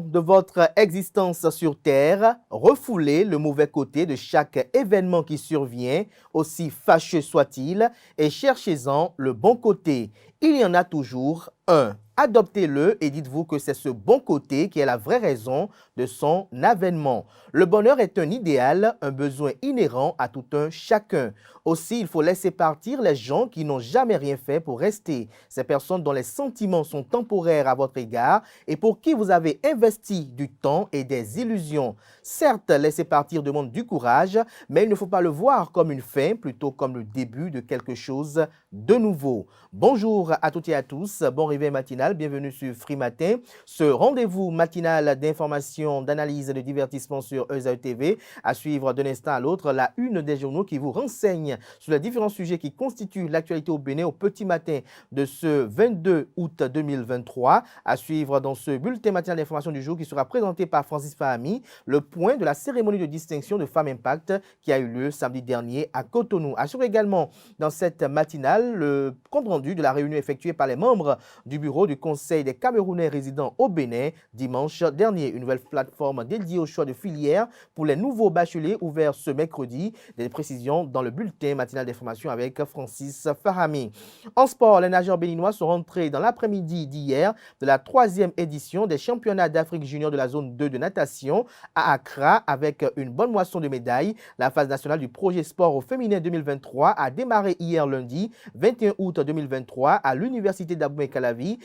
de votre existence sur Terre, refoulez le mauvais côté de chaque événement qui survient, aussi fâcheux soit-il, et cherchez-en le bon côté. Il y en a toujours un. Adoptez-le et dites-vous que c'est ce bon côté qui est la vraie raison de son avènement. Le bonheur est un idéal, un besoin inhérent à tout un chacun. Aussi, il faut laisser partir les gens qui n'ont jamais rien fait pour rester. Ces personnes dont les sentiments sont temporaires à votre égard et pour qui vous avez investi du temps et des illusions. Certes, laisser partir demande du courage, mais il ne faut pas le voir comme une fin, plutôt comme le début de quelque chose de nouveau. Bonjour à toutes et à tous, bon réveil matinal, bienvenue sur Free Matin, ce rendez-vous matinal d'information, d'analyse et de divertissement sur ESAE TV, à suivre d'un instant à l'autre la une des journaux qui vous renseigne sur les différents sujets qui constituent l'actualité au Bénin au petit matin de ce 22 août 2023, à suivre dans ce bulletin matinal d'information du jour qui sera présenté par Francis Fahami, le point de la cérémonie de distinction de Femmes Impact qui a eu lieu samedi dernier à Cotonou. Assure également dans cette matinale le compte-rendu de la réunion effectuée par les membres du bureau du Conseil des Camerounais résidant au Bénin dimanche dernier. Une nouvelle plateforme dédiée au choix de filière pour les nouveaux bacheliers ouvert ce mercredi. Des précisions dans le bulletin matinal d'information avec Francis Fahami. En sport, les nageurs béninois sont rentrés dans l'après-midi d'hier de la 3e édition des championnats d'Afrique junior de la zone 2 de natation à Accra avec une bonne moisson de médailles. La phase nationale du projet sport au féminin 2023 a démarré hier lundi 21 août 2023 à l'université d'Abomey-Calavi.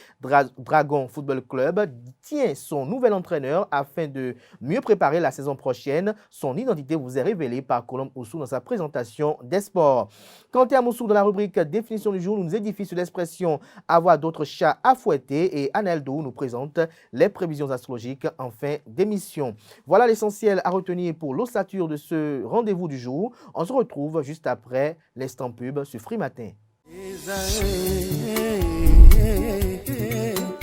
Dragon Football Club tient son nouvel entraîneur afin de mieux préparer la saison prochaine. Son identité vous est révélée par Colombe Oussou dans sa présentation des sports. Quant à Moussou, dans la rubrique définition du jour, nous nous édifions sur l'expression avoir d'autres chats à fouetter et Aneldo nous présente les prévisions astrologiques en fin d'émission. Voilà l'essentiel à retenir pour l'ossature de ce rendez-vous du jour. On se retrouve juste après l'instant pub sur Free Matin.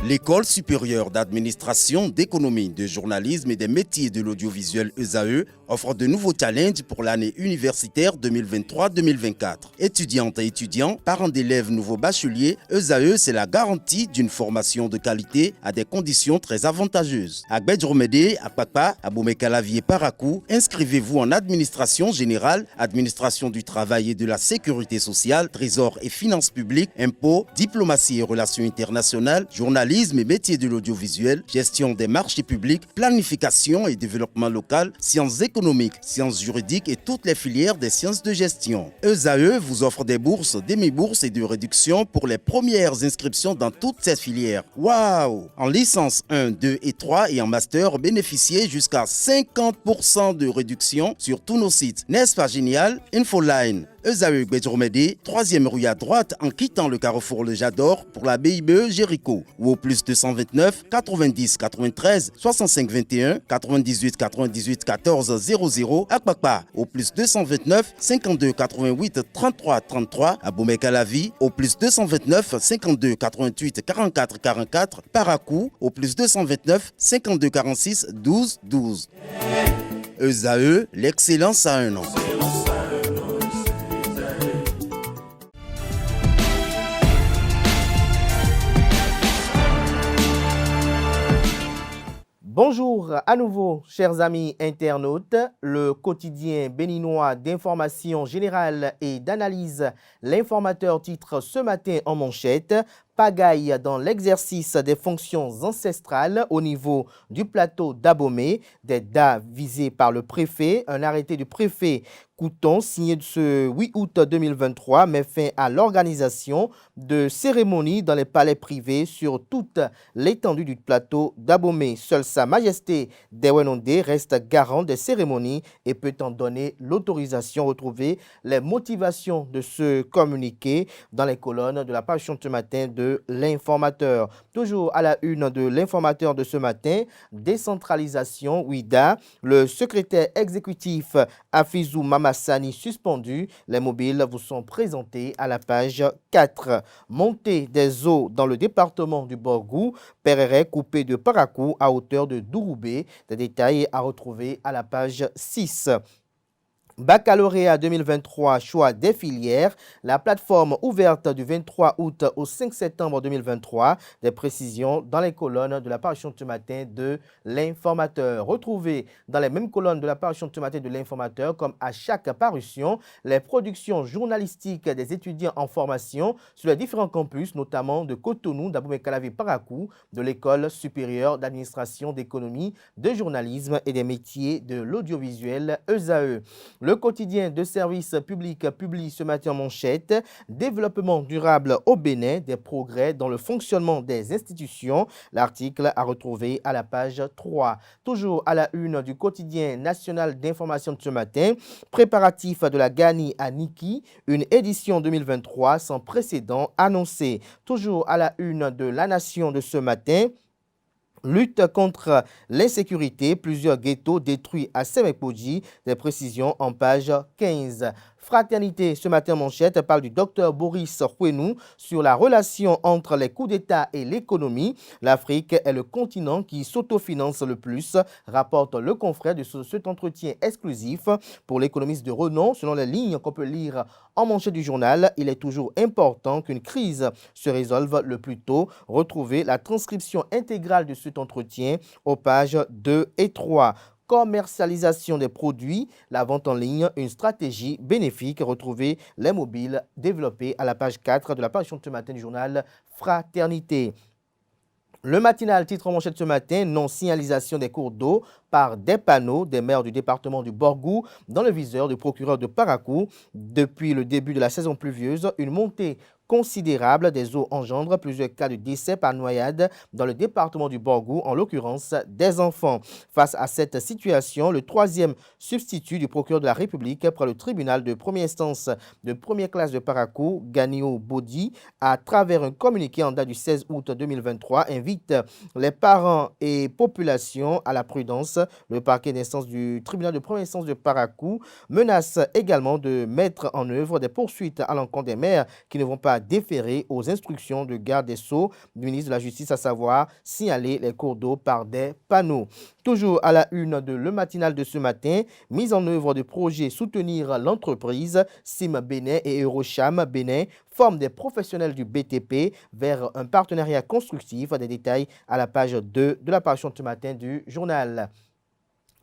L'École supérieure d'administration, d'économie, de journalisme et des métiers de l'audiovisuel ESAE offre de nouveaux challenges pour l'année universitaire 2023-2024. Étudiantes et étudiants, parents d'élèves nouveaux bacheliers, ESAE, c'est la garantie d'une formation de qualité à des conditions très avantageuses. À Gbedjromede, à Papa, à Abomey-Calavi et Parakou, inscrivez-vous en administration générale, administration du travail et de la sécurité sociale, trésor et finances publiques, impôts, diplomatie et relations internationales, journalisme et métiers de l'audiovisuel, gestion des marchés publics, planification et développement local, sciences économiques, sciences juridiques et toutes les filières des sciences de gestion. ESAE vous offre des bourses, demi-bourses et de réductions pour les premières inscriptions dans toutes ces filières. Waouh! En licence 1, 2 et 3 et en master, bénéficiez jusqu'à 50% de réduction sur tous nos sites. N'est-ce pas génial? Infoline. ESAE Gbedjromede, 3e rue à droite en quittant le carrefour Le Jador pour la BIBE Jéricho ou au plus 229 90 93 65 21 98 98 14 00 à Kpakpa au plus 229 52 88 33 33 à Abomey-Calavi au plus 229 52 88 44 44 Parakou au plus 229 52 46 12 12. ESAE, l'excellence à un an. Bonjour à nouveau, chers amis internautes. Le quotidien béninois d'information générale et d'analyse, l'informateur titre ce matin en manchette « Pagaille dans l'exercice des fonctions ancestrales au niveau du plateau d'Abomey », des dates visées par le préfet, un arrêté du préfet Couton signé ce 8 août 2023 met fin à l'organisation de cérémonies dans les palais privés sur toute l'étendue du plateau d'Abomey. Seule Sa Majesté Dewenondé reste garant des cérémonies et peut en donner l'autorisation. Retrouvez les motivations de ce communiqué dans les colonnes de la page ce matin de l'informateur. Toujours à la une de l'informateur de ce matin, décentralisation, WIDA, le secrétaire exécutif Afizou Mamassani suspendu. Les mobiles vous sont présentés à la page 4. Montée des eaux dans le département du Borgou, Pereret coupé de Parakou à hauteur de Douroubé. Des détails à retrouver à la page 6. Baccalauréat 2023, choix des filières. La plateforme ouverte du 23 août au 5 septembre 2023. Des précisions dans les colonnes de la parution de ce matin de l'Informateur. Retrouvez dans les mêmes colonnes de la parution de ce matin de l'Informateur, comme à chaque parution, les productions journalistiques des étudiants en formation sur les différents campus, notamment de Cotonou, d'Abomey-Calavi, Parakou, de l'École supérieure d'administration, d'économie, de journalisme et des métiers de l'audiovisuel ESAE. Le quotidien de service public publie ce matin en manchette « Développement durable au Bénin, des progrès dans le fonctionnement des institutions ». L'article à retrouver à la page 3. Toujours à la une du quotidien national d'information de ce matin, préparatif de la Gani à Niki, une édition 2023 sans précédent annoncée. Toujours à la une de La Nation de ce matin, lutte contre l'insécurité, plusieurs ghettos détruits à Semekpoji, des précisions en page 15. Fraternité, ce matin manchette, parle du docteur Boris Houenou sur la relation entre les coups d'État et l'économie. L'Afrique est le continent qui s'autofinance le plus, rapporte le confrère de cet entretien exclusif pour l'économiste de renom. Selon les lignes qu'on peut lire en manchette du journal, il est toujours important qu'une crise se résolve le plus tôt. Retrouvez la transcription intégrale de cet entretien aux pages 2 et 3. Commercialisation des produits, la vente en ligne, une stratégie bénéfique. Retrouvez les mobiles développés à la page 4 de la parution de ce matin du journal Fraternité. Le matinal titre en manchette ce matin, non-signalisation des cours d'eau par des panneaux des maires du département du Borgou dans le viseur du procureur de Parakou. Depuis le début de la saison pluvieuse, une montée considérable des eaux engendre plusieurs cas de décès par noyade dans le département du Borgou, en l'occurrence des enfants. Face à cette situation, le troisième substitut du procureur de la République près le tribunal de première instance de première classe de Parakou, Ganio Bodi, à travers un communiqué en date du 16 août 2023, invite les parents et populations à la prudence. Le parquet d'instance du tribunal de première instance de Parakou menace également de mettre en œuvre des poursuites à l'encontre des maires qui ne vont pas déférer aux instructions de garde des Sceaux du ministre de la Justice, à savoir signaler les cours d'eau par des panneaux. Toujours à la une de Le Matinal de ce matin, mise en œuvre de projets soutenir l'entreprise. Sim Bénin et Eurocham Bénin forment des professionnels du BTP vers un partenariat constructif. Des détails à la page 2 de la parution de ce matin du journal.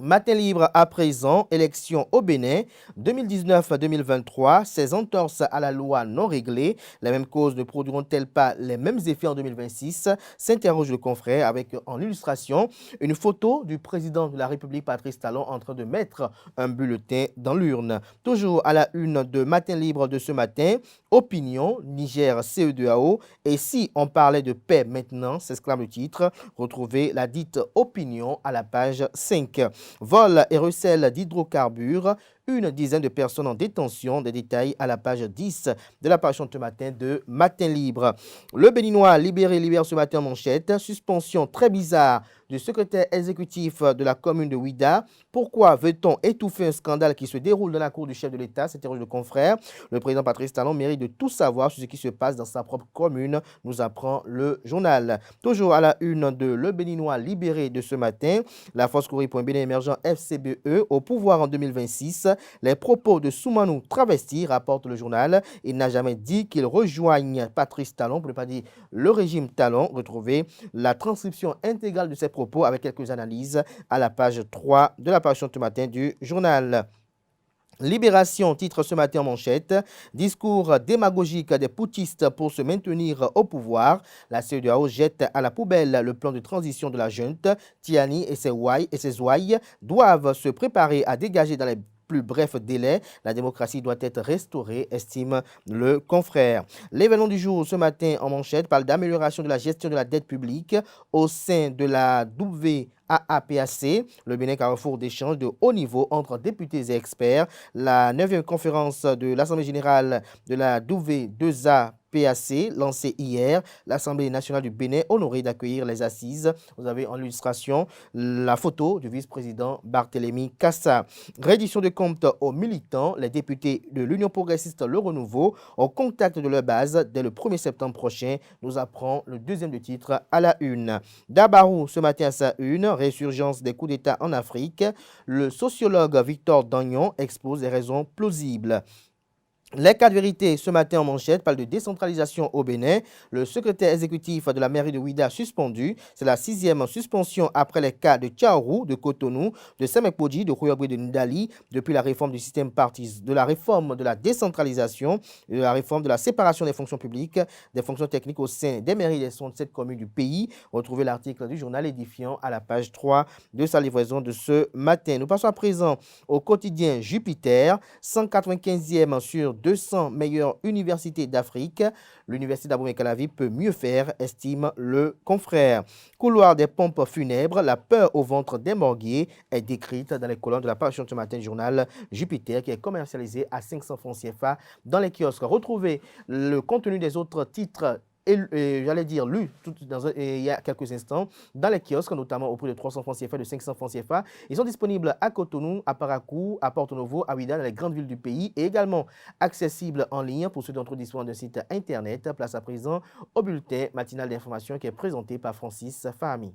Matin libre à présent, élection au Bénin, 2019-2023, ces entorses à la loi non réglées, les mêmes causes ne produiront-elles pas les mêmes effets en 2026? S'interroge le confrère avec en illustration une photo du président de la République Patrice Talon en train de mettre un bulletin dans l'urne. Toujours à la une de Matin libre de ce matin, opinion, Niger CE2AO, et si on parlait de paix maintenant, s'exclame le titre, retrouvez la dite opinion à la page 5. Vol et recel d'hydrocarbures, une dizaine de personnes en détention. Des détails à la page 10 de la parution de ce matin de Matin Libre. Le Béninois libère ce matin en manchette. Suspension très bizarre du secrétaire exécutif de la commune de Ouida. Pourquoi veut-on étouffer un scandale qui se déroule dans la cour du chef de l'État? S'interroge le confrère. Le président Patrice Talon mérite de tout savoir sur ce qui se passe dans sa propre commune, nous apprend le journal. Toujours à la une de Le Béninois libéré de ce matin, la force Courrier.Bénin émergent FCBE au pouvoir en 2026. Les propos de Soumanou travesti, rapporte le journal. Il n'a jamais dit qu'il rejoigne Patrice Talon, pour ne pas dire le régime Talon. Retrouvez la transcription intégrale de ses propos avec quelques analyses à la page 3 de la parution de ce matin du journal. Libération titre ce matin en manchette, discours démagogique des putschistes pour se maintenir au pouvoir. La CEDEAO jette à la poubelle le plan de transition de la junte. Tiani et ses ouailles doivent se préparer à dégager dans les plus bref délai. La démocratie doit être restaurée, estime le confrère. L'événement du jour ce matin en manchette parle d'amélioration de la gestion de la dette publique au sein de la WAAPAC, le Bénin carrefour d'échange de haut niveau entre députés et experts. La 9e conférence de l'Assemblée générale de la W2A PAC lancé hier, l'Assemblée nationale du Bénin honorée d'accueillir les assises. Vous avez en illustration la photo du vice-président Barthélémy Cassa. Reddition de comptes aux militants, les députés de l'Union progressiste Le Renouveau au contact de leur base dès le 1er septembre prochain, nous apprend le deuxième du titre à la une. Dabarou, ce matin à sa une, résurgence des coups d'État en Afrique, le sociologue Victor Dagnon expose des raisons plausibles. Les 4 vérités ce matin en manchette parlent de décentralisation au Bénin. Le secrétaire exécutif de la mairie de Ouidah suspendu. C'est la 6e suspension après les cas de Tchaourou, de Cotonou, de Semekpodji, de Rouyabré, de Ndali, depuis la réforme du système partis, de la réforme de la décentralisation, de la réforme de la séparation des fonctions publiques, des fonctions techniques au sein des mairies des 67 communes du pays. Retrouvez l'article du journal édifiant à la page 3 de sa livraison de ce matin. Nous passons à présent au quotidien Jupiter, 195e sur 200 meilleures universités d'Afrique. L'université d'Abomey-Calavi peut mieux faire, estime le confrère. Couloir des pompes funèbres, la peur au ventre des morguiers est décrite dans les colonnes de la parution de ce matin journal Jupiter qui est commercialisé à 500 francs CFA dans les kiosques. Retrouvez le contenu des autres titres j'allais dire lu il y a quelques instants dans les kiosques, notamment au prix de 300 francs CFA, de 500 francs CFA. Ils sont disponibles à Cotonou, à Parakou, à Porto Novo, à Ouidah, dans les grandes villes du pays et également accessibles en ligne pour ceux d'entre eux disposant d'un site internet. Place à présent au bulletin matinal d'information qui est présenté par Francis Fahmi.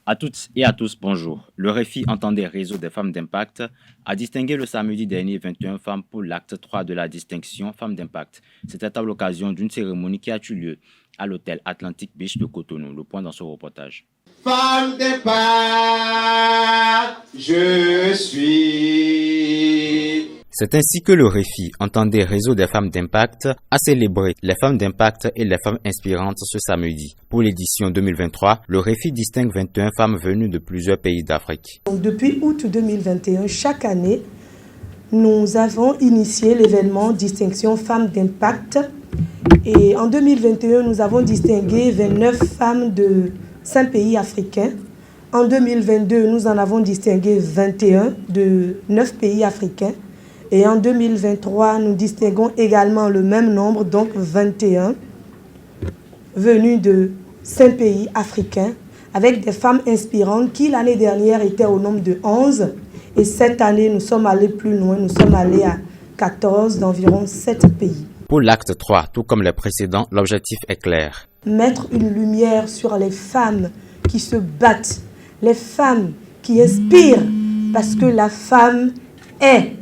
À toutes et à tous, bonjour. Le RFI, entendez Réseau des femmes d'impact, a distingué le samedi dernier 21 femmes pour l'acte 3 de la distinction Femmes d'impact. C'était à l'occasion d'une cérémonie qui a eu lieu à l'hôtel Atlantic Beach de Cotonou. Le point dans ce reportage. Femmes d'impact, je suis... C'est ainsi que le RFI, entendez Réseau des femmes d'impact, a célébré les femmes d'impact et les femmes inspirantes ce samedi. Pour l'édition 2023, le RFI distingue 21 femmes venues de plusieurs pays d'Afrique. Depuis août 2021, chaque année, nous avons initié l'événement Distinction Femmes d'impact. Et en 2021, nous avons distingué 29 femmes de 5 pays africains. En 2022, nous en avons distingué 21 de 9 pays africains. Et en 2023, nous distinguons également le même nombre, donc 21, venus de 5 pays africains, avec des femmes inspirantes qui l'année dernière étaient au nombre de 11. Et cette année, nous sommes allés plus loin, nous sommes allés à 14 d'environ 7 pays. Pour l'acte 3, tout comme les précédents, l'objectif est clair. Mettre une lumière sur les femmes qui se battent, les femmes qui inspirent, parce que la femme est,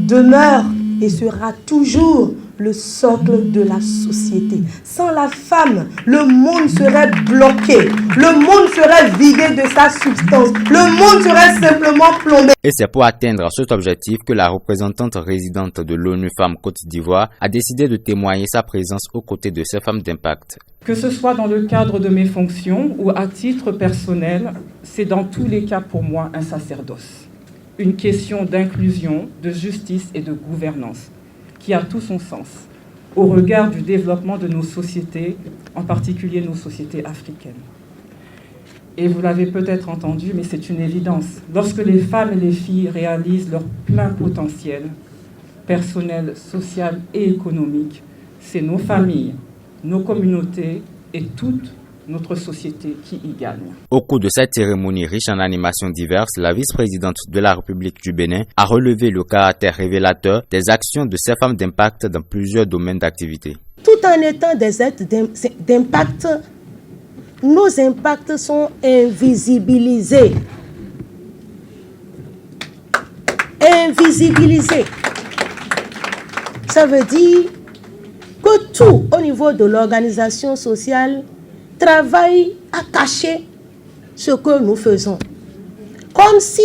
demeure et sera toujours le socle de la société. Sans la femme, le monde serait bloqué, le monde serait vidé de sa substance, le monde serait simplement plombé. Et c'est pour atteindre cet objectif que la représentante résidente de l'ONU Femmes Côte d'Ivoire a décidé de témoigner sa présence aux côtés de ces femmes d'impact. Que ce soit dans le cadre de mes fonctions ou à titre personnel, c'est dans tous les cas pour moi un sacerdoce. Une question d'inclusion, de justice et de gouvernance qui a tout son sens au regard du développement de nos sociétés, en particulier nos sociétés africaines. Et vous l'avez peut-être entendu, mais c'est une évidence. Lorsque les femmes et les filles réalisent leur plein potentiel personnel, social et économique, c'est nos familles, nos communautés et toute notre société qui y gagne. Au cours de cette cérémonie riche en animations diverses, la vice-présidente de la République du Bénin a relevé le caractère révélateur des actions de ces femmes d'impact dans plusieurs domaines d'activité. Tout en étant des êtres d'impact, nos impacts sont invisibilisés. Invisibilisés. Ça veut dire que tout au niveau de l'organisation sociale travaille à cacher ce que nous faisons. Comme si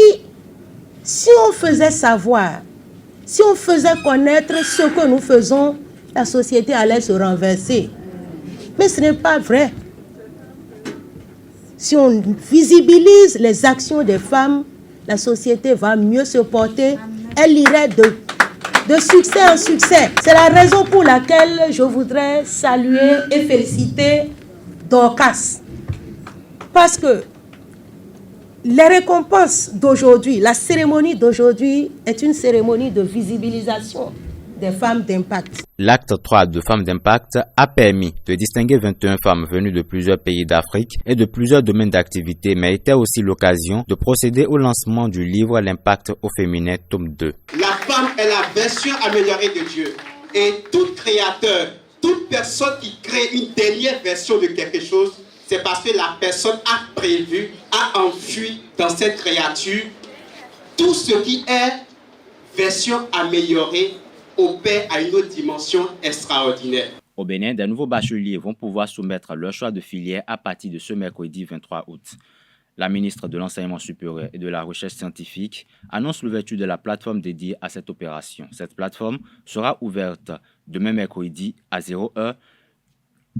on faisait savoir, si on faisait connaître ce que nous faisons, la société allait se renverser. Mais ce n'est pas vrai. Si on visibilise les actions des femmes, la société va mieux se porter. Elle irait de succès en succès. C'est la raison pour laquelle je voudrais saluer et féliciter Dorcas. Parce que Les récompenses d'aujourd'hui, la cérémonie d'aujourd'hui est une cérémonie de visibilisation des femmes d'impact. L'acte 3 de Femmes d'impact a permis de distinguer 21 femmes venues de plusieurs pays d'Afrique et de plusieurs domaines d'activité, mais était aussi l'occasion de procéder au lancement du livre L'impact au féminin, tome 2. La femme est la version améliorée de Dieu. Et tout créateur, toute personne qui crée une dernière version de quelque chose, c'est parce que la personne a prévu, a enfui dans cette créature tout ce qui est version améliorée opère à une autre dimension extraordinaire. Au Bénin, des nouveaux bacheliers vont pouvoir soumettre leur choix de filière à partir de ce mercredi 23 août. La ministre de l'Enseignement supérieur et de la Recherche scientifique annonce l'ouverture de la plateforme dédiée à cette opération. Cette plateforme sera ouverte demain mercredi à 0h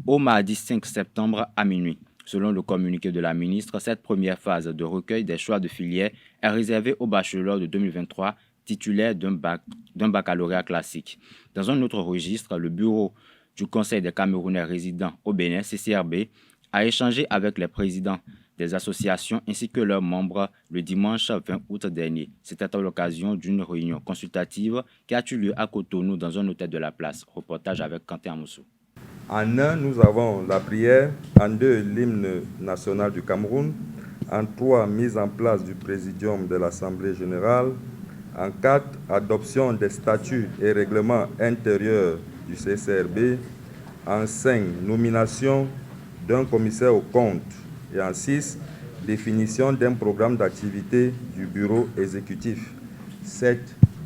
au mardi 5 septembre à minuit. Selon le communiqué de la ministre, cette première phase de recueil des choix de filière est réservée aux bachelors de 2023 titulaires d'un baccalauréat classique. Dans un autre registre, le bureau du Conseil des Camerounais résidents au Bénin, CCRB, a échangé avec les présidents des associations ainsi que leurs membres le dimanche 20 août dernier. C'était à l'occasion d'une réunion consultative qui a eu lieu à Cotonou dans un hôtel de la place. Reportage avec Quentin Amoussou. En 1, nous avons la prière. En 2, l'hymne national du Cameroun. En 3, mise en place du présidium de l'Assemblée générale. En 4, adoption des statuts et règlements intérieurs du CCRB. En 5, nomination d'un commissaire aux comptes. Et en 6, définition d'un programme d'activité du bureau exécutif. 7,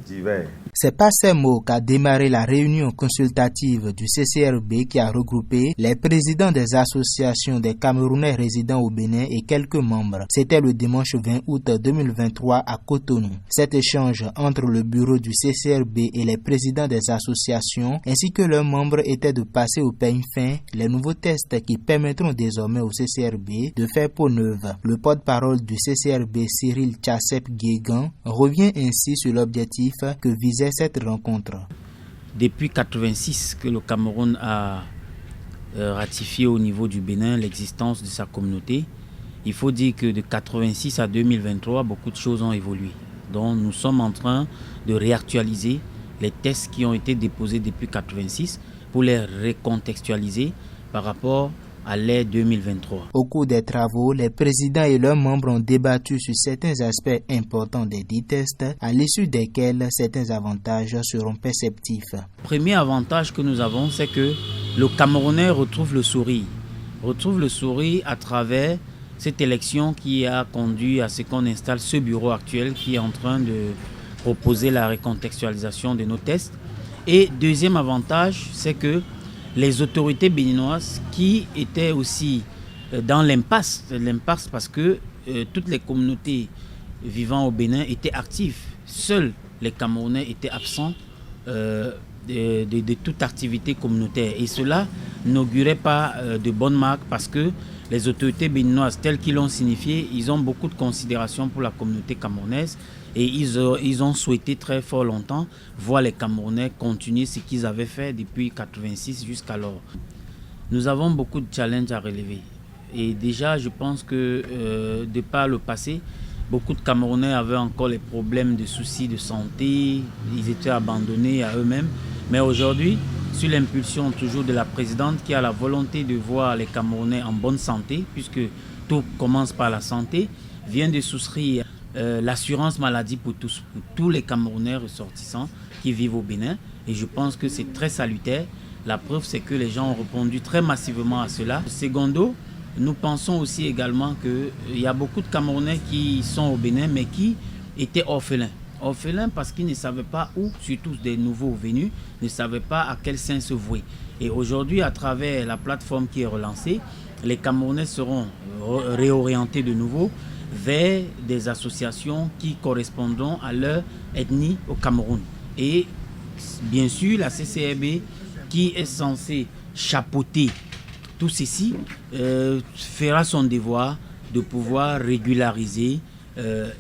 divers. C'est par ces mots qu'a démarré la réunion consultative du CCRB qui a regroupé les présidents des associations des Camerounais résidant au Bénin et quelques membres. C'était le dimanche 20 août 2023 à Cotonou. Cet échange entre le bureau du CCRB et les présidents des associations ainsi que leurs membres était de passer au peigne fin les nouveaux tests qui permettront désormais au CCRB de faire peau neuve. Le porte-parole du CCRB, Cyril Tchassep-Guégan, revient ainsi sur l'objectif que visait cette rencontre. Depuis 1986 que le Cameroun a ratifié au niveau du Bénin l'existence de sa communauté, il faut dire que de 1986 à 2023, beaucoup de choses ont évolué. Donc nous sommes en train de réactualiser les tests qui ont été déposés depuis 1986 pour les recontextualiser par rapport à l'ère 2023. Au cours des travaux, les présidents et leurs membres ont débattu sur certains aspects importants des dits tests, à l'issue desquels certains avantages seront perceptifs. Premier avantage que nous avons, c'est que le Camerounais retrouve le sourire. Retrouve le sourire à travers cette élection qui a conduit à ce qu'on installe ce bureau actuel qui est en train de proposer la recontextualisation de nos tests. Et deuxième avantage, c'est que les autorités béninoises qui étaient aussi dans l'impasse parce que toutes les communautés vivant au Bénin étaient actives. Seuls les Camerounais étaient absents de toute activité communautaire. Et cela n'augurait pas de bonnes marques parce que les autorités béninoises, telles qu'ils l'ont signifié, ils ont beaucoup de considération pour la communauté camerounaise et ils ont souhaité très fort longtemps voir les Camerounais continuer ce qu'ils avaient fait depuis 1986 jusqu'alors. Nous avons beaucoup de challenges à relever. Et déjà, je pense que de par le passé, beaucoup de Camerounais avaient encore les problèmes de soucis de santé, ils étaient abandonnés à eux-mêmes. Mais aujourd'hui, sur l'impulsion toujours de la présidente qui a la volonté de voir les Camerounais en bonne santé, puisque tout commence par la santé, vient de souscrire l'assurance maladie pour tous les Camerounais ressortissants qui vivent au Bénin. Et je pense que c'est très salutaire. La preuve, c'est que les gens ont répondu très massivement à cela. Secondo, nous pensons aussi également qu'il y a beaucoup de Camerounais qui sont au Bénin, mais qui étaient orphelins. Orphelins parce qu'ils ne savaient pas où, surtout des nouveaux venus, ne savaient pas à quel sein se vouer. Et aujourd'hui, à travers la plateforme qui est relancée, les Camerounais seront réorientés de nouveau vers des associations qui correspondront à leur ethnie au Cameroun. Et bien sûr, la CCRB, qui est censée chapeauter tout ceci, fera son devoir de pouvoir régulariser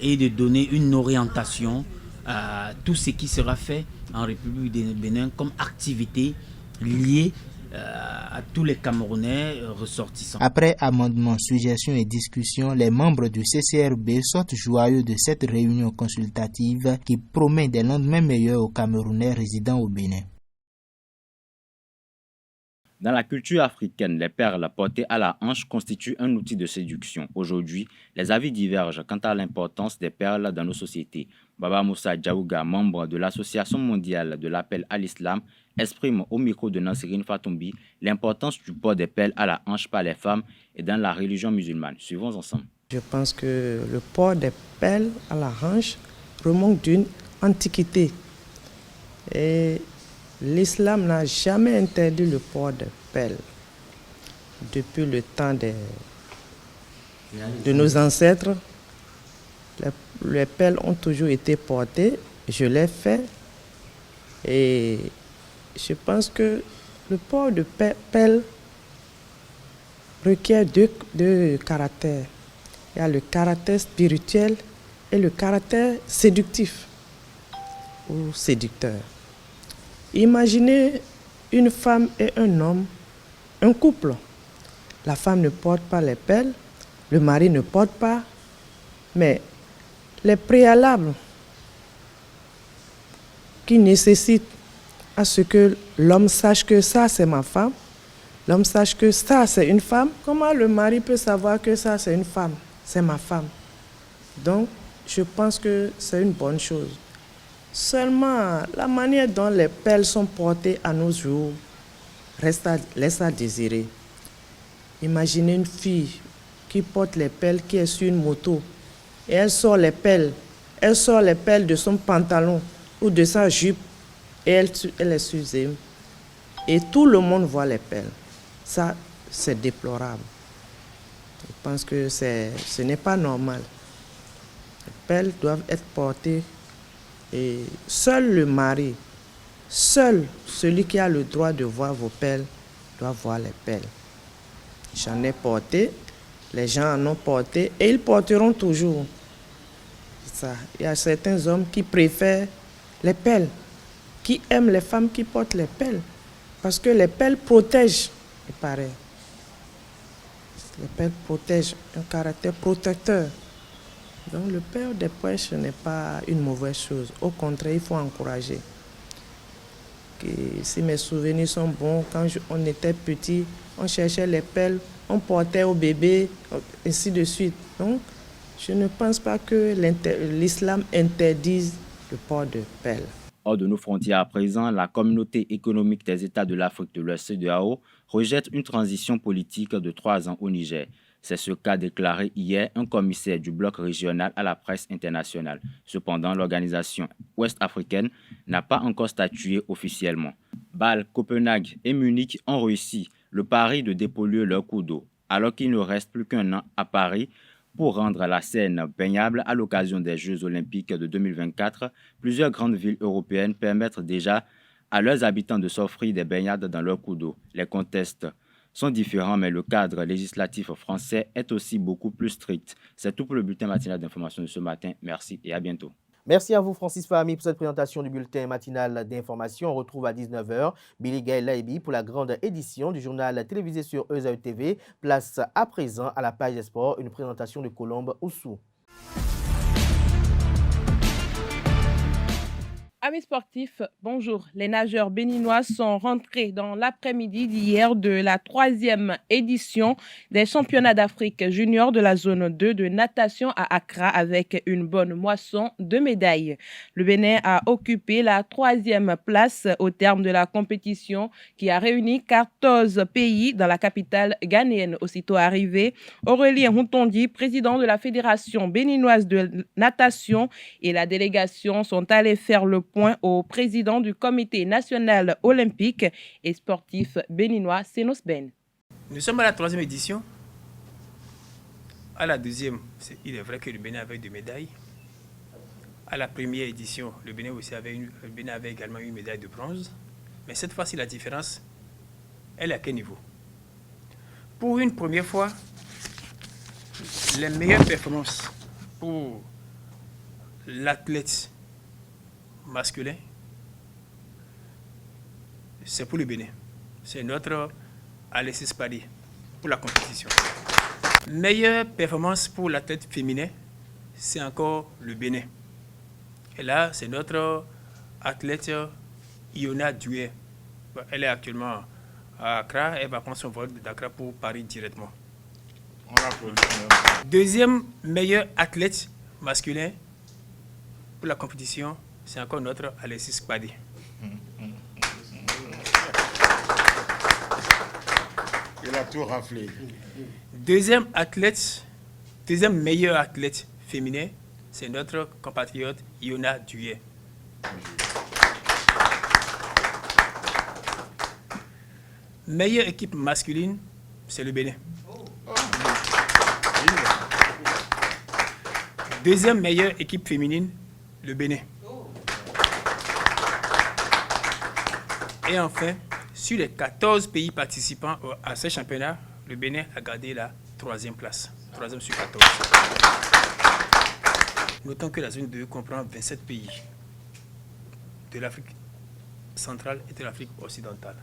et de donner une orientation à tout ce qui sera fait en République du Bénin comme activité liée à tous les Camerounais ressortissants. Après amendements, suggestions et discussions, les membres du CCRB sortent joyeux de cette réunion consultative qui promet des lendemains meilleurs aux Camerounais résidant au Bénin. Dans la culture africaine, les perles portées à la hanche constituent un outil de séduction. Aujourd'hui, les avis divergent quant à l'importance des perles dans nos sociétés. Baba Moussa Djaouga, membre de l'Association mondiale de l'appel à l'islam, exprime au micro de Nassirine Fatoumbi l'importance du port des perles à la hanche par les femmes et dans la religion musulmane. Suivons ensemble. Je pense que le port des perles à la hanche remonte d'une antiquité. Et l'islam n'a jamais interdit le port de perles. Depuis le temps de nos ancêtres, les perles ont toujours été portées. Je l'ai fait. Et je pense que le port de perles requiert deux caractères. Il y a le caractère spirituel et le caractère séductif ou séducteur. Imaginez une femme et un homme, un couple. La femme ne porte pas les perles, le mari ne porte pas, mais les préalables qui nécessitent à ce que l'homme sache que ça c'est ma femme, l'homme sache que ça c'est une femme. Comment le mari peut savoir que ça c'est une femme, c'est ma femme? Donc je pense que c'est une bonne chose. Seulement, la manière dont les perles sont portées à nos jours laisse à désirer. Imaginez une fille qui porte les perles, qui est sur une moto, et elle sort les perles de son pantalon ou de sa jupe, et elle est sur Zim. Et tout le monde voit les perles. Ça, c'est déplorable. Je pense que ce n'est pas normal. Les perles doivent être portées. Et seul le mari, seul celui qui a le droit de voir vos perles, doit voir les perles. J'en ai porté, les gens en ont porté et ils porteront toujours. Ça. Il y a certains hommes qui préfèrent les perles, qui aiment les femmes qui portent les perles, parce que les perles protègent, il paraît. Les perles protègent, un caractère protecteur. Donc le port des perles, ce n'est pas une mauvaise chose. Au contraire, il faut encourager. Si mes souvenirs sont bons, quand on était petit, on cherchait les perles, on portait au bébé, ainsi de suite. Donc, je ne pense pas que l'islam interdise le port de perles. Hors de nos frontières à présent, la communauté économique des États de l'Afrique de l'Ouest CEDEAO rejette une transition politique de 3 ans au Niger. C'est ce qu'a déclaré hier un commissaire du bloc régional à la presse internationale. Cependant, l'organisation ouest-africaine n'a pas encore statué officiellement. Bâle, Copenhague et Munich ont réussi le pari de dépolluer leur cours d'eau, alors qu'il ne reste plus qu'un an à Paris pour rendre la Seine baignable à l'occasion des Jeux olympiques de 2024. Plusieurs grandes villes européennes permettent déjà à leurs habitants de s'offrir des baignades dans leur cours d'eau. Les contextes sont différents, mais le cadre législatif français est aussi beaucoup plus strict. C'est tout pour le bulletin matinal d'information de ce matin. Merci et à bientôt. Merci à vous, Francis Fahmi, pour cette présentation du bulletin matinal d'information. On retrouve à 19h Billy Gaël Laibi pour la grande édition du journal télévisé sur ESAE TV. Place à présent à la page des sports, une présentation de Colombe Oussou. Amis sportifs, bonjour. Les nageurs béninois sont rentrés dans l'après-midi d'hier de la 3e édition des championnats d'Afrique junior de la zone 2 de natation à Accra avec une bonne moisson de médailles. Le Bénin a occupé la 3e place au terme de la compétition qui a réuni 14 pays dans la capitale ghanéenne. Aussitôt arrivé, Aurélien Routondi, président de la Fédération béninoise de natation, et la délégation sont allés faire le point au président du comité national olympique et sportif béninois, Sénos Ben. Nous sommes à la 3e édition. À la 2e, il est vrai que le Bénin avait 2 médailles. À la première édition, le Bénin avait également une médaille de bronze. Mais cette fois-ci, la différence, elle est à quel niveau? Pour une première fois, les meilleures performances pour l'athlète masculin, c'est pour le Bénin. c'est notre Alexis Padi pour la compétition. Meilleure performance pour l'athlète féminin, c'est encore le Bénin. Et là, c'est notre athlète Iona Duet. Elle est actuellement à Accra. Elle va prendre son vol d'Accra pour Paris directement. Deuxième meilleur athlète masculin pour la compétition, c'est encore notre Alexis Padi. Il a tout raflé. Deuxième meilleur athlète féminin, c'est notre compatriote Iona Duet. Meilleure équipe masculine, c'est le Bénin. Deuxième meilleure équipe féminine, le Bénin. Et enfin, sur les 14 pays participants à ce championnat, le Bénin a gardé la 3e place. 3e sur 14. Notons que la zone 2 comprend 27 pays de l'Afrique centrale et de l'Afrique occidentale.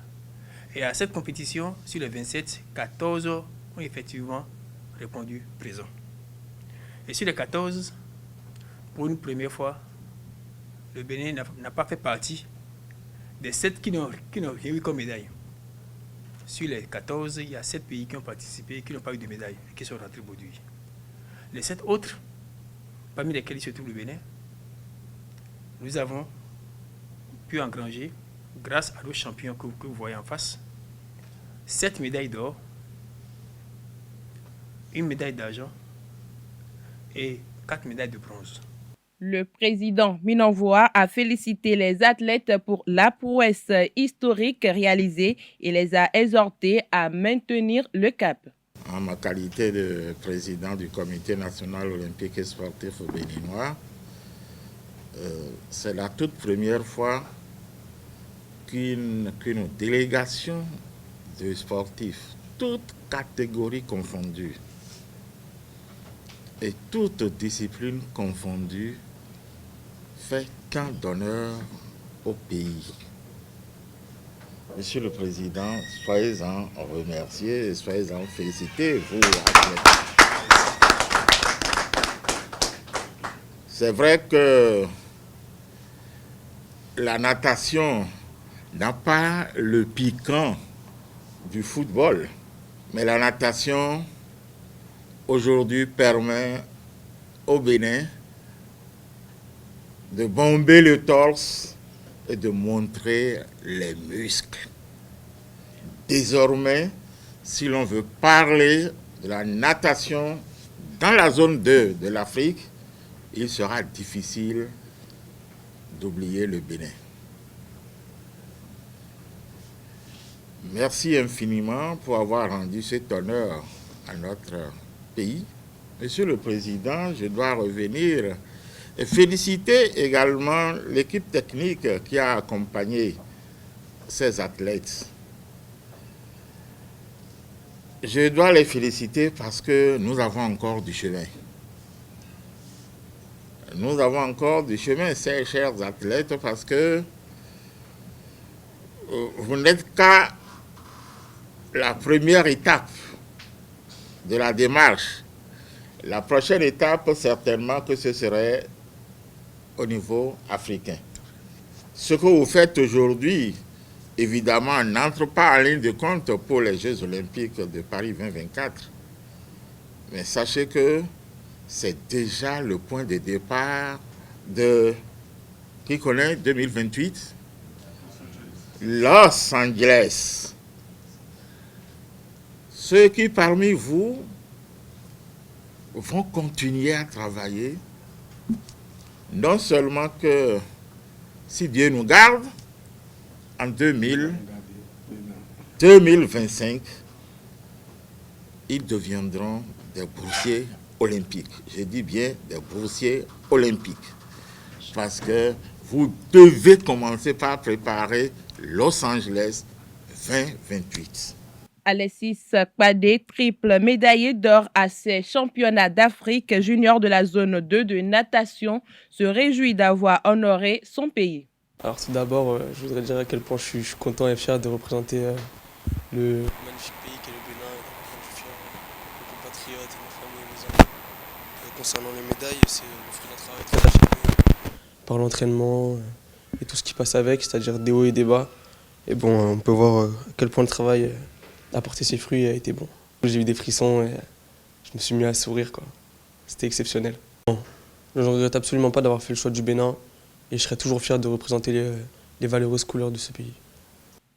Et à cette compétition, sur les 27, 14 ont effectivement répondu présent. Et sur les 14, pour une première fois, le Bénin n'a pas fait partie des 7 qui n'ont rien eu comme médaille. Sur les 14, il y a 7 pays qui ont participé et qui n'ont pas eu de médaille et qui sont rentrés bredouilles. Les 7 autres, parmi lesquels se trouve le Bénin, nous avons pu engranger, grâce à nos champions que vous voyez en face, 7 médailles d'or, 1 médaille d'argent et 4 médailles de bronze. Le président Minenvoa a félicité les athlètes pour la prouesse historique réalisée et les a exhortés à maintenir le cap. En ma qualité de président du Comité national olympique et sportif béninois, c'est la toute première fois qu'une délégation de sportifs, toutes catégories confondues et toutes disciplines confondues, fait qu'un d'honneur au pays. Monsieur le Président, soyez-en remerciés et soyez-en félicités, vous, athlètes. C'est vrai que la natation n'a pas le piquant du football, mais la natation aujourd'hui permet au Bénin de bomber le torse et de montrer les muscles. Désormais, si l'on veut parler de la natation dans la zone 2 de l'Afrique, il sera difficile d'oublier le Bénin. Merci infiniment pour avoir rendu cet honneur à notre pays. Monsieur le Président, je dois revenir et féliciter également l'équipe technique qui a accompagné ces athlètes. Je dois les féliciter parce que nous avons encore du chemin. Nous avons encore du chemin, ces chers athlètes, parce que vous n'êtes qu'à la première étape de la démarche. La prochaine étape, certainement que ce serait au niveau africain. Ce que vous faites aujourd'hui, évidemment, n'entre pas en ligne de compte pour les Jeux olympiques de Paris 2024. Mais sachez que c'est déjà le point de départ de, qui connaît 2028, Los Angeles. Ceux qui parmi vous vont continuer à travailler, non seulement que si Dieu nous garde, en 2025, ils deviendront des boursiers olympiques. Je dis bien des boursiers olympiques. Parce que vous devez commencer par préparer Los Angeles 2028. Alexis Kpadé, triple médaillé d'or à ces championnats d'Afrique junior de la zone 2 de natation, se réjouit d'avoir honoré son pays. Alors tout d'abord, je voudrais dire à quel point je suis content et fier de représenter le magnifique pays qu'est le Bénin et d'avoir rendu fiers nos compatriotes, nos familles et nos amis. Concernant les médailles, c'est le fruit d'un travail très acharné par l'entraînement et tout ce qui passe avec, c'est-à-dire des hauts et des bas. Et bon, on peut voir à quel point le travail a porté ses fruits et a été bon. J'ai eu des frissons et je me suis mis à sourire, quoi. C'était exceptionnel. Je ne regrette absolument pas d'avoir fait le choix du Bénin et je serai toujours fier de représenter les valeureuses couleurs de ce pays.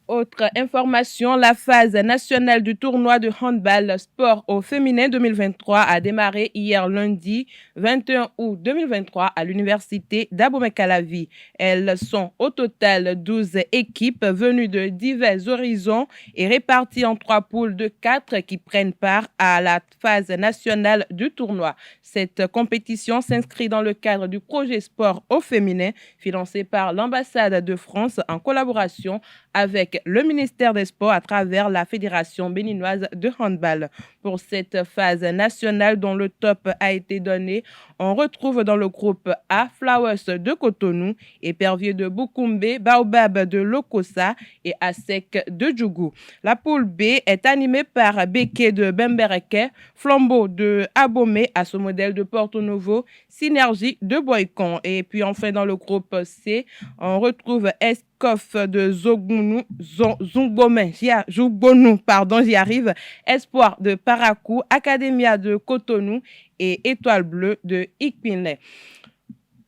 Autre information, la phase nationale du tournoi de handball sport au féminin 2023 a démarré hier lundi 21 août 2023 à l'université d'Abomey-Calavi. Elles sont au total 12 équipes venues de divers horizons et réparties en 3 poules de 4 qui prennent part à la phase nationale du tournoi. Cette compétition s'inscrit dans le cadre du projet sport au féminin financé par l'ambassade de France en collaboration avec le ministère des Sports à travers la Fédération béninoise de handball. Pour cette phase nationale dont le top a été donné, on retrouve dans le groupe A Flowers de Cotonou, Épervier de Boukoumbe, Baobab de Lokossa et Asec de Djougou. La poule B est animée par Béké de Bembereke, Flambeau de Abomey, à ce modèle de Porto Novo, Synergie de Boycon. Et puis enfin dans le groupe C, on retrouve Escoff de Zungbomé, j'y arrive, Espoir de Parakou, Academia de Cotonou et Étoile Bleue de Ikpinley.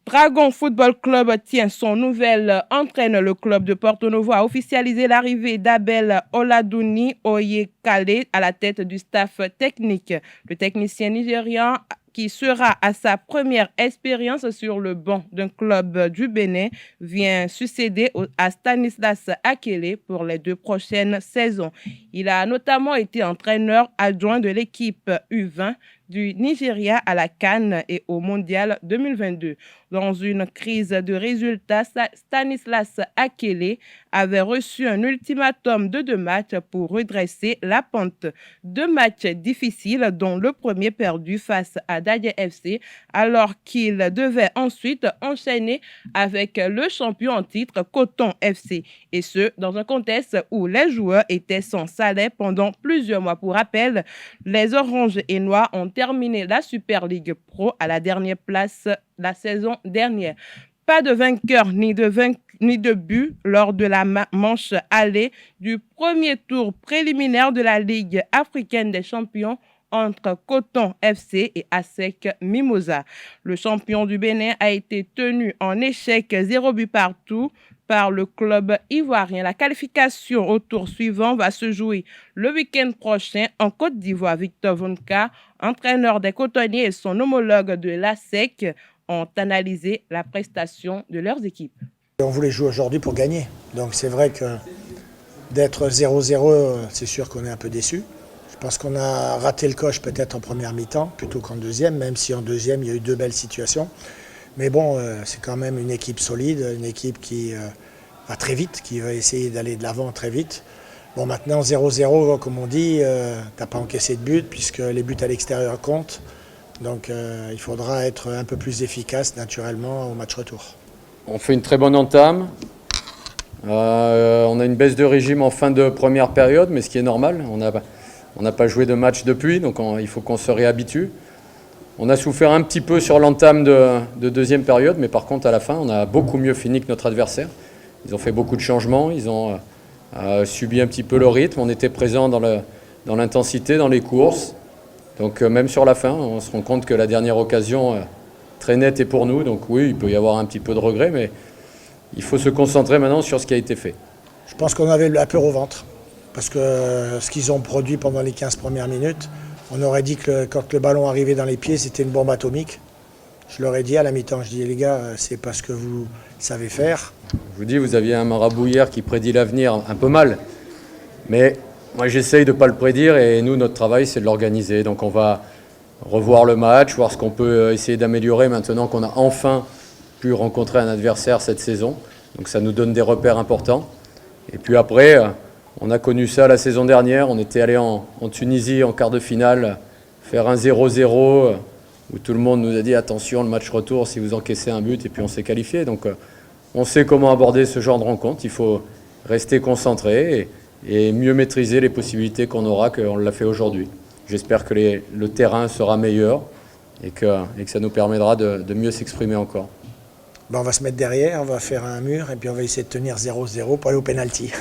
Dragon Football Club tient son nouvel entraîneur. Le club de Porto Novo a officialisé l'arrivée d'Abel Oladouni Oyekale à la tête du staff technique. Le technicien nigérian qui sera à sa première expérience sur le banc d'un club du Bénin, vient succéder à Stanislas Akele pour les 2 prochaines saisons. Il a notamment été entraîneur adjoint de l'équipe U20 du Nigeria à la CAN et au Mondial 2022. Dans une crise de résultats, Stanislas Akele avait reçu un ultimatum de 2 matchs pour redresser la pente. 2 matchs difficiles, dont le premier perdu face à Dadje FC, alors qu'il devait ensuite enchaîner avec le champion en titre Coton FC. Et ce, dans un contexte où les joueurs étaient sans salaire pendant plusieurs mois. Pour rappel, les Oranges et Noirs ont terminé la Super League Pro à la dernière place la saison dernière. Pas de vainqueur ni de but lors de la manche aller du premier tour préliminaire de la Ligue africaine des champions entre Coton FC et Asec Mimosa. Le champion du Bénin a été tenu en échec 0 but partout par le club ivoirien. La qualification au tour suivant va se jouer le week-end prochain en Côte d'Ivoire. Victor Vonka, entraîneur des cotonniers, et son homologue de l'ASEC ont analysé la prestation de leurs équipes. On voulait jouer aujourd'hui pour gagner. Donc c'est vrai que d'être 0-0, c'est sûr qu'on est un peu déçu. Je pense qu'on a raté le coche peut-être en première mi-temps plutôt qu'en deuxième, même si en deuxième il y a eu 2 belles situations. Mais bon, c'est quand même une équipe solide, une équipe qui va très vite, qui va essayer d'aller de l'avant très vite. Bon, maintenant 0-0, comme on dit, t'as pas encaissé de but puisque les buts à l'extérieur comptent. Donc il faudra être un peu plus efficace naturellement au match retour. On fait une très bonne entame. On a une baisse de régime en fin de première période, mais ce qui est normal. On n'a pas joué de match depuis, donc il faut qu'on se réhabitue. On a souffert un petit peu sur l'entame de deuxième période, mais par contre à la fin, on a beaucoup mieux fini que notre adversaire. Ils ont fait beaucoup de changements, ils ont subi un petit peu le rythme. On était présent dans l'intensité, dans les courses. Donc même sur la fin, on se rend compte que la dernière occasion très nette est pour nous. Donc oui, il peut y avoir un petit peu de regret, mais il faut se concentrer maintenant sur ce qui a été fait. Je pense qu'on avait la peur au ventre, parce que ce qu'ils ont produit pendant les 15 premières minutes, on aurait dit que quand le ballon arrivait dans les pieds, c'était une bombe atomique. Je leur ai dit à la mi-temps, je dis les gars, c'est pas ce que vous savez faire. Je vous dis, vous aviez un marabout hier qui prédit l'avenir un peu mal, mais moi j'essaye de ne pas le prédire et nous, notre travail, c'est de l'organiser. Donc on va revoir le match, voir ce qu'on peut essayer d'améliorer maintenant qu'on a enfin pu rencontrer un adversaire cette saison. Donc ça nous donne des repères importants. Et puis après, on a connu ça la saison dernière. On était allé en Tunisie en quart de finale, faire un 0-0 où tout le monde nous a dit attention, le match retour si vous encaissez un but, et puis on s'est qualifié. Donc on sait comment aborder ce genre de rencontre. Il faut rester concentré et mieux maîtriser les possibilités qu'on aura qu'on l'a fait aujourd'hui. J'espère que le terrain sera meilleur et que ça nous permettra de mieux s'exprimer encore. On va se mettre derrière, on va faire un mur et puis on va essayer de tenir 0-0 pour aller au pénalty.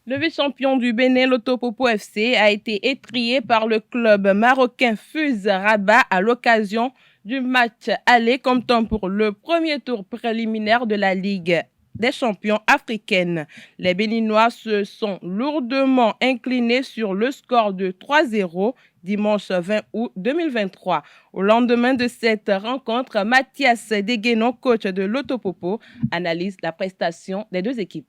Le vice-champion du Bénin, l'Otopopo FC, a été étrillé par le club marocain FUS Rabat à l'occasion du match aller comptant pour le premier tour préliminaire de la Ligue des champions africaines. Les Béninois se sont lourdement inclinés sur le score de 3-0 dimanche 20 août 2023. Au lendemain de cette rencontre, Mathias Deguénon, coach de l'Otopopo, analyse la prestation des deux équipes.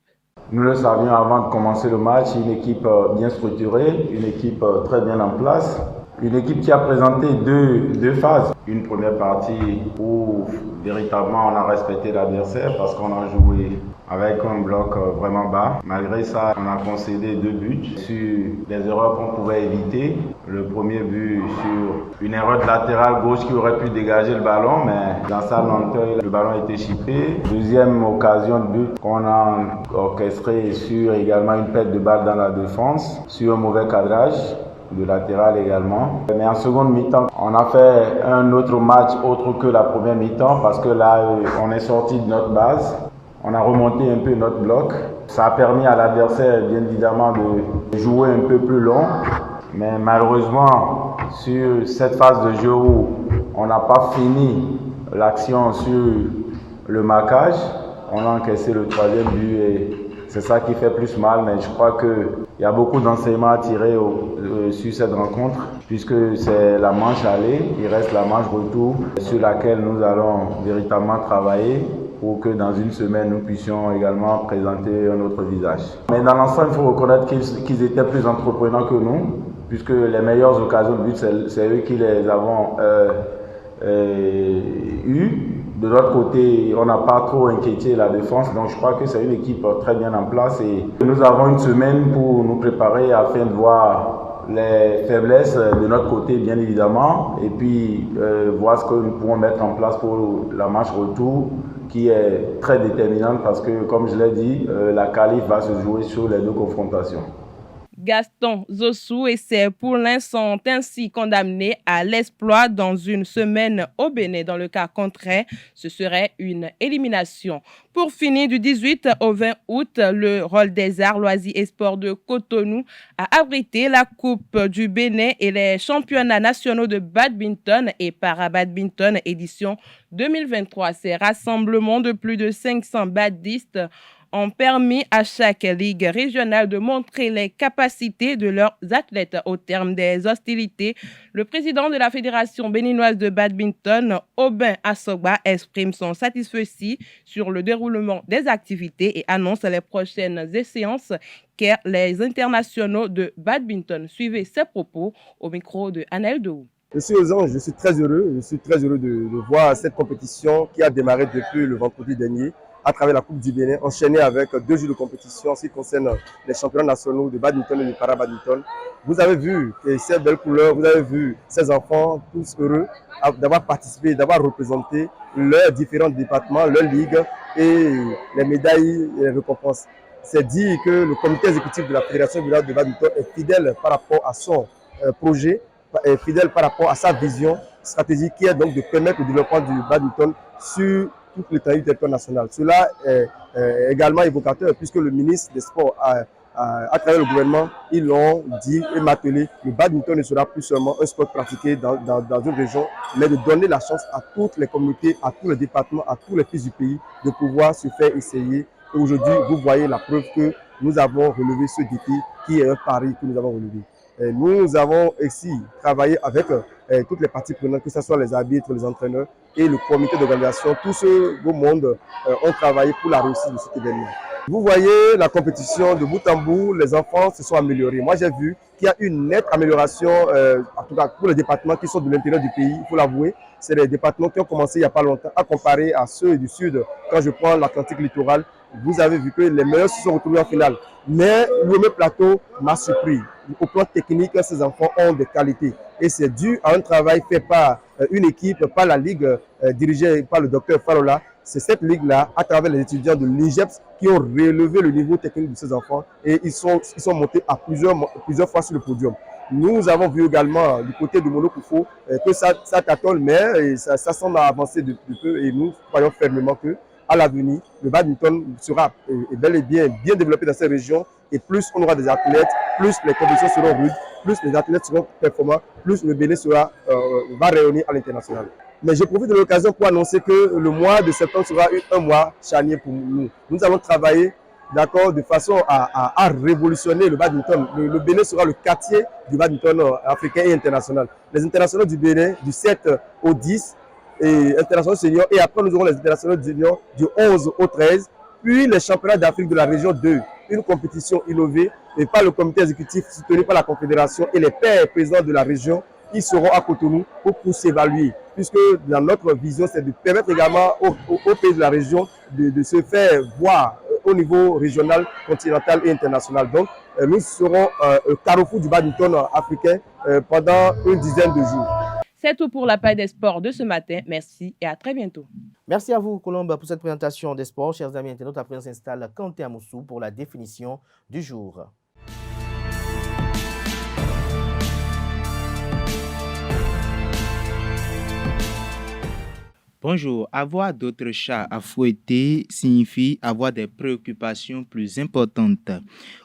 Nous le savions avant de commencer le match, une équipe bien structurée, une équipe très bien en place, une équipe qui a présenté deux phases. Une première partie où véritablement on a respecté l'adversaire parce qu'on a joué avec un bloc vraiment bas. Malgré ça, on a concédé 2 buts sur des erreurs qu'on pouvait éviter. Le premier but sur une erreur de latéral gauche qui aurait pu dégager le ballon, mais dans sa lenteur, le ballon était chippé. Deuxième occasion de but qu'on a orchestré sur également une perte de balle dans la défense, sur un mauvais cadrage de latéral également. Mais en seconde mi-temps, on a fait un autre match autre que la première mi-temps parce que là, on est sorti de notre base. On a remonté un peu notre bloc. Ça a permis à l'adversaire, bien évidemment, de jouer un peu plus long. Mais malheureusement, sur cette phase de jeu où on n'a pas fini l'action sur le marquage, on a encaissé le 3e but et c'est ça qui fait plus mal. Mais je crois qu'il y a beaucoup d'enseignements à tirer sur cette rencontre puisque c'est la manche aller, il reste la manche retour sur laquelle nous allons véritablement travailler pour que dans une semaine, nous puissions également présenter un autre visage. Mais dans l'ensemble, il faut reconnaître qu'ils étaient plus entreprenants que nous, puisque les meilleures occasions de but, c'est eux qui les avons eues. De l'autre côté, on n'a pas trop inquiété la défense, donc je crois que c'est une équipe très bien en place et nous avons une semaine pour nous préparer afin de voir les faiblesses de notre côté, bien évidemment, et puis voir ce que nous pouvons mettre en place pour la match retour, qui est très déterminante parce que, comme je l'ai dit, la qualif va se jouer sur les 2 confrontations. Gaston Zossou et ses poulains sont ainsi condamnés à l'exploit dans une semaine au Bénin. Dans le cas contraire, ce serait une élimination. Pour finir, du 18 au 20 août, le Hall des Arts, Loisirs et Sports de Cotonou a abrité la Coupe du Bénin et les championnats nationaux de badminton et para-badminton édition 2023. Ces rassemblements de plus de 500 badistes ont permis à chaque ligue régionale de montrer les capacités de leurs athlètes. Au terme des hostilités, le président de la Fédération béninoise de badminton, Aubin Assogba, exprime son satisfecit sur le déroulement des activités et annonce les prochaines séances car les internationaux de badminton. Suivez ses propos au micro de Anel Dou. Je suis aux anges, je suis très heureux de voir cette compétition qui a démarré depuis le vendredi dernier à travers la Coupe du Bénin, enchaînée avec 2 jours de compétition en ce qui concerne les championnats nationaux de badminton et de para-badminton. Vous avez vu ces belles couleurs, vous avez vu ces enfants tous heureux d'avoir participé, d'avoir représenté leurs différents départements, leurs ligues et les médailles et les récompenses. C'est dire que le comité exécutif de la Fédération béninoise de badminton est fidèle par rapport à son projet, est fidèle par rapport à sa vision stratégique qui est donc de permettre le développement du badminton sur toute l'étendue du territoire national. Cela est également évocateur puisque le ministre des Sports, à travers le gouvernement, ils l'ont dit et martelé, le badminton ne sera plus seulement un sport pratiqué dans une région, mais de donner la chance à toutes les communautés, à tous les départements, à tous les fils du pays de pouvoir se faire essayer. Et aujourd'hui, vous voyez la preuve que nous avons relevé ce défi qui est un pari que nous avons relevé. Et nous avons aussi travaillé avec toutes les parties prenantes, que ce soit les arbitres, les entraîneurs et le comité d'organisation. Tous ceux du monde ont travaillé pour la réussite de cet événement. Vous voyez la compétition de bout en bout, les enfants se sont améliorés. Moi, j'ai vu qu'il y a une nette amélioration, en tout cas pour les départements qui sont de l'intérieur du pays, il faut l'avouer. C'est les départements qui ont commencé il n'y a pas longtemps à comparer à ceux du sud. Quand je prends l'Atlantique littoral, vous avez vu que les meilleurs se sont retrouvés en finale. Mais le même plateau m'a surpris. Au plan technique, ces enfants ont des qualités. Et c'est dû à un travail fait par une équipe, par la Ligue dirigée par le docteur Farola, c'est cette ligue-là, à travers les étudiants de l'IGEPS, qui ont relevé le niveau technique de ces enfants et ils sont montés à plusieurs fois sur le podium. Nous avons vu également du côté de Monokoufo que ça tâtonne, mais ça semble avancer de peu et nous croyons fermement que à l'avenir, le badminton sera bel et bien développé dans ces régions et plus on aura des athlètes, plus les compétitions seront rudes, plus les athlètes seront performants, plus le Bénin va rayonner à l'international. Mais je profite de l'occasion pour annoncer que le mois de septembre sera un mois charnier pour nous. Nous allons travailler de façon à révolutionner le badminton. Le Bénin sera le quartier du badminton africain et international. Les internationaux du Bénin du 7 au 10 et internationaux seniors, et après nous aurons les internationaux juniors du 11 au 13, puis les championnats d'Afrique de la région 2, une compétition innovée et par le comité exécutif soutenu par la Confédération et les pairs présidents de la région qui seront à Cotonou pour s'évaluer. Puisque dans notre vision, c'est de permettre également aux pays de la région de se faire voir au niveau régional, continental et international. Donc, nous serons au carrefour du badminton africain pendant une dizaine de jours. C'est tout pour la page des sports de ce matin. Merci et à très bientôt. Merci à vous, Colombe, pour cette présentation des sports. Chers amis internautes, après on s'installe Kanté Amoussou pour la définition du jour. Bonjour, avoir d'autres chats à fouetter signifie avoir des préoccupations plus importantes.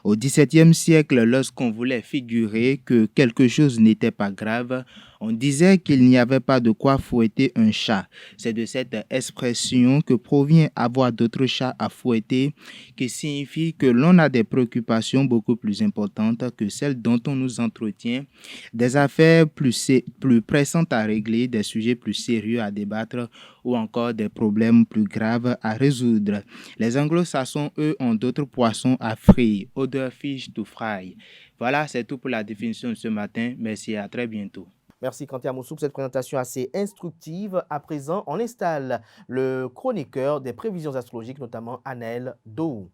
Au XVIIe siècle, lorsqu'on voulait figurer que quelque chose n'était pas grave, on disait qu'il n'y avait pas de quoi fouetter un chat. C'est de cette expression que provient avoir d'autres chats à fouetter, qui signifie que l'on a des préoccupations beaucoup plus importantes que celles dont on nous entretient, des affaires plus pressantes à régler, des sujets plus sérieux à débattre ou encore des problèmes plus graves à résoudre. Les anglo-saxons, eux, ont d'autres poissons à frire, other fish to fry. Voilà, c'est tout pour la définition de ce matin. Merci et à très bientôt. Merci Kanté Amoussou pour cette présentation assez instructive. À présent, on installe le chroniqueur des prévisions astrologiques, notamment Anaël Dou.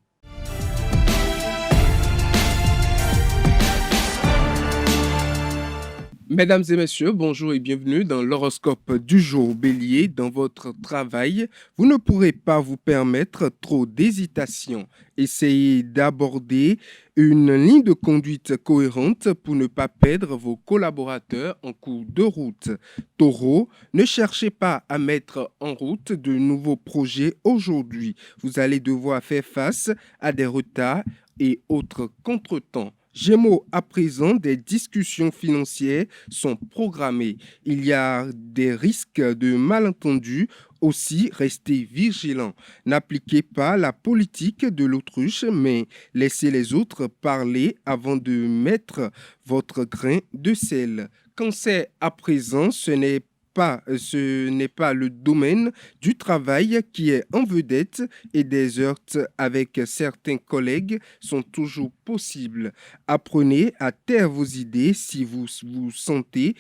Mesdames et messieurs, bonjour et bienvenue dans l'horoscope du jour Bélier. Dans votre travail, vous ne pourrez pas vous permettre trop d'hésitation. Essayez d'aborder une ligne de conduite cohérente pour ne pas perdre vos collaborateurs en cours de route. Taureau, ne cherchez pas à mettre en route de nouveaux projets aujourd'hui. Vous allez devoir faire face à des retards et autres contretemps. Gémeaux, à présent, des discussions financières sont programmées. Il y a des risques de malentendus. Aussi, restez vigilants. N'appliquez pas la politique de l'autruche, mais laissez les autres parler avant de mettre votre grain de sel. Cancer, à présent, ce n'est pas le domaine du travail qui est en vedette et des heurts avec certains collègues sont toujours possibles. Apprenez à taire vos idées si vous sentez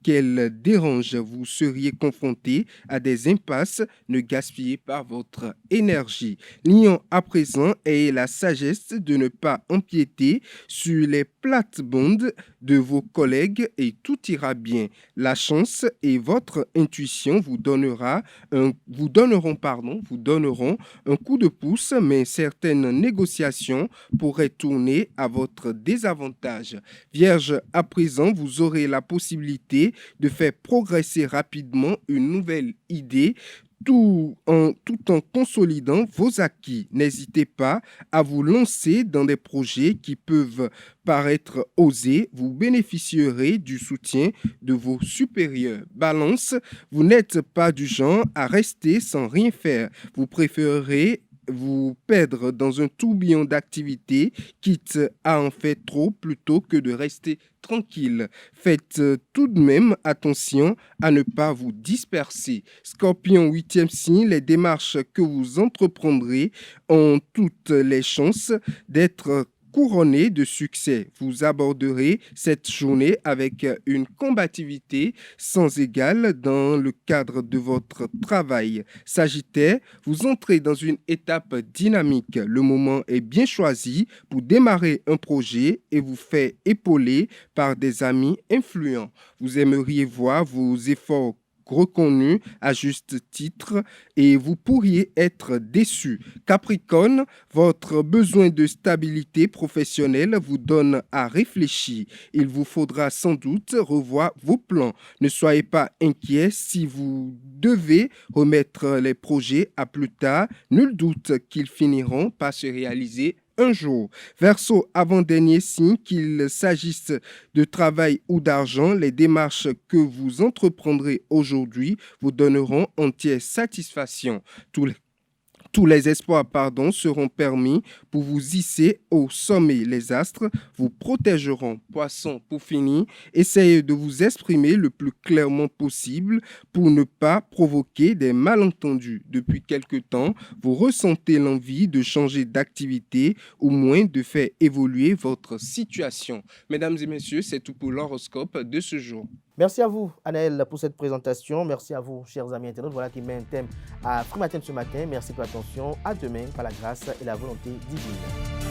qu'elles dérangent, vous seriez confronté à des impasses, ne gaspillez pas votre énergie. Lion, à présent, ayez la sagesse de ne pas empiéter sur les plates-bandes de vos collègues et tout ira bien. La chance et votre intuition vous donneront un coup de pouce, mais certaines négociations pourraient tourner à votre désavantage. Vierge, à présent, vous aurez la possibilité de faire progresser rapidement une nouvelle idée tout en consolidant vos acquis. N'hésitez pas à vous lancer dans des projets qui peuvent paraître osés. Vous bénéficierez du soutien de vos supérieurs. Balance, vous n'êtes pas du genre à rester sans rien faire. Vous préférerez vous perdre dans un tourbillon d'activités, quitte à en faire trop plutôt que de rester tranquille. Faites tout de même attention à ne pas vous disperser. Scorpion, 8e signe, les démarches que vous entreprendrez ont toutes les chances d'être couronné de succès. Vous aborderez cette journée avec une combativité sans égale dans le cadre de votre travail. Sagittaire, vous entrez dans une étape dynamique. Le moment est bien choisi pour démarrer un projet et vous faire épauler par des amis influents. Vous aimeriez voir vos efforts reconnu à juste titre et vous pourriez être déçu. Capricorne, votre besoin de stabilité professionnelle vous donne à réfléchir. Il vous faudra sans doute revoir vos plans. Ne soyez pas inquiet si vous devez remettre les projets à plus tard. Nul doute qu'ils finiront par se réaliser un jour. Verseau, avant-dernier signe, qu'il s'agisse de travail ou d'argent, les démarches que vous entreprendrez aujourd'hui vous donneront entière satisfaction. Tous les espoirs seront permis pour vous hisser au sommet. Les astres vous protégeront. Poisson, pour finir, essayez de vous exprimer le plus clairement possible pour ne pas provoquer des malentendus. Depuis quelque temps, vous ressentez l'envie de changer d'activité ou moins de faire évoluer votre situation. Mesdames et messieurs, c'est tout pour l'horoscope de ce jour. Merci à vous, Anaël, pour cette présentation. Merci à vous, chers amis internautes. Voilà qui met un thème à Free Matin ce matin. Merci pour l'attention. À demain, par la grâce et la volonté divine.